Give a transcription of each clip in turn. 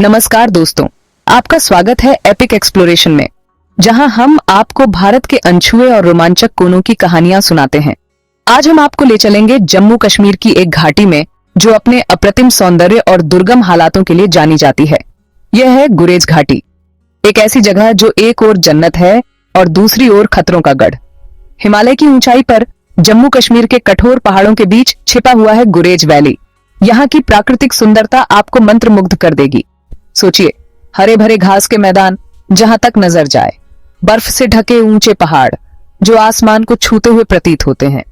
नमस्कार दोस्तों, आपका स्वागत है एपिक एक्सप्लोरेशन में, जहां हम आपको भारत के अनछुए और रोमांचक कोनों की कहानियां सुनाते हैं। आज हम आपको ले चलेंगे जम्मू कश्मीर की एक घाटी में, जो अपने अप्रतिम सौंदर्य और दुर्गम हालातों के लिए जानी जाती है। यह है गुरेज घाटी, एक ऐसी जगह जो एक ओर जन्नत है और दूसरी ओर खतरों का गढ़। हिमालय की ऊंचाई पर जम्मू कश्मीर के कठोर पहाड़ों के बीच छिपा हुआ है गुरेज वैली। यहाँ की प्राकृतिक सुंदरता आपको मंत्रमुग्ध कर देगी। सोचिए, हरे भरे घास के मैदान जहां तक नजर जाए, बर्फ से ढके ऊंचे पहाड़ जो आसमान को छूते हुए प्रतीत होते हैं।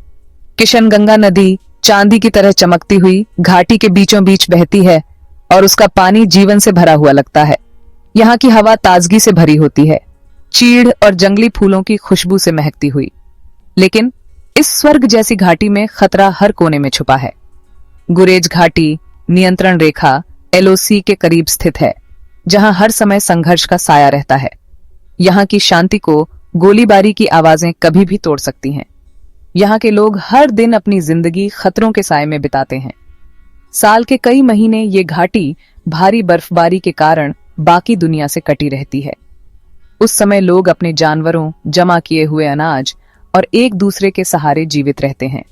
किशनगंगा नदी चांदी की तरह चमकती हुई घाटी के बीचों बीच बहती है और उसका पानी जीवन से भरा हुआ लगता है। यहाँ की हवा ताजगी से भरी होती है, चीड़ और जंगली फूलों की खुशबू से महकती हुई। लेकिन इस स्वर्ग जैसी घाटी में खतरा हर कोने में छुपा है। गुरेज घाटी नियंत्रण रेखा LOC के करीब स्थित है, जहां हर समय संघर्ष का साया रहता है। यहाँ की शांति को गोलीबारी की आवाजें कभी भी तोड़ सकती हैं। यहाँ के लोग हर दिन अपनी जिंदगी खतरों के साए में बिताते हैं। साल के कई महीने ये घाटी भारी बर्फबारी के कारण बाकी दुनिया से कटी रहती है। उस समय लोग अपने जानवरों, जमा किए हुए अनाज और एक दूसरे के सहारे जीवित रहते हैं।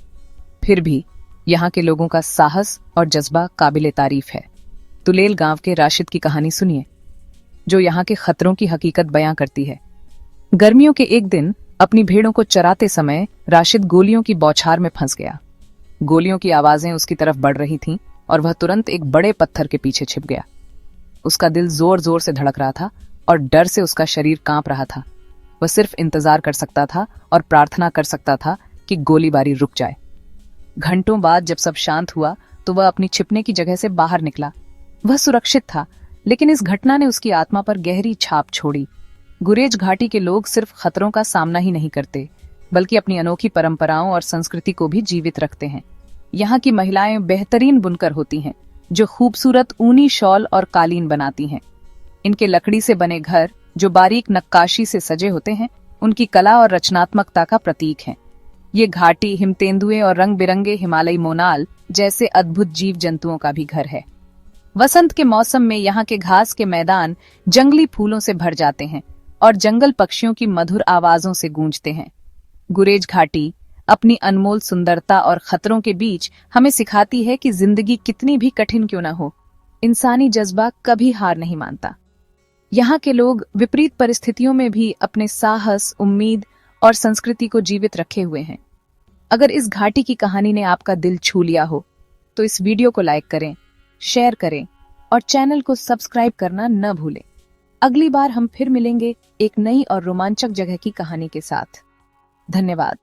फिर भी यहाँ के लोगों का साहस और जज्बा काबिले तारीफ है। तुलेल गांव के राशिद की कहानी सुनिए, जो यहाँ के खतरों की हकीकत बयां करती है। गर्मियों के एक दिन अपनी भेड़ों को चराते समय राशिद गोलियों की बौछार में फंस गया। गोलियों की आवाजें उसकी तरफ बढ़ रही थीं और वह तुरंत एक बड़े पत्थर के पीछे छिप गया। उसका दिल जोर जोर से धड़क रहा था और डर से उसका शरीर कांप रहा था। वह सिर्फ इंतजार कर सकता था और प्रार्थना कर सकता था कि गोलीबारी रुक जाए। घंटों बाद जब सब शांत हुआ तो वह अपनी छिपने की जगह से बाहर निकला। वह सुरक्षित था, लेकिन इस घटना ने उसकी आत्मा पर गहरी छाप छोड़ी। गुरेज घाटी के लोग सिर्फ खतरों का सामना ही नहीं करते, बल्कि अपनी अनोखी परंपराओं और संस्कृति को भी जीवित रखते हैं। यहाँ की महिलाएं बेहतरीन बुनकर होती हैं, जो खूबसूरत ऊनी शॉल और कालीन बनाती हैं। इनके लकड़ी से बने घर, जो बारीक नक्काशी से सजे होते हैं, उनकी कला और रचनात्मकता का प्रतीक हैं। ये घाटी हिमतेंदुए और रंग बिरंगे हिमालयी मोनाल जैसे अद्भुत जीव जंतुओं का भी घर है। वसंत के मौसम में यहाँ के घास के मैदान जंगली फूलों से भर जाते हैं और जंगल पक्षियों की मधुर आवाजों से गूंजते हैं। गुरेज घाटी अपनी अनमोल सुंदरता और खतरों के बीच हमें सिखाती है कि जिंदगी कितनी भी कठिन क्यों न हो, इंसानी जज्बा कभी हार नहीं मानता। यहाँ के लोग विपरीत परिस्थितियों में भी अपने साहस, उम्मीद और संस्कृति को जीवित रखे हुए हैं। अगर इस घाटी की कहानी ने आपका दिल छू लिया हो, तो इस वीडियो को लाइक करें, शेयर करें और चैनल को सब्सक्राइब करना न भूलें। अगली बार हम फिर मिलेंगे एक नई और रोमांचक जगह की कहानी के साथ। धन्यवाद।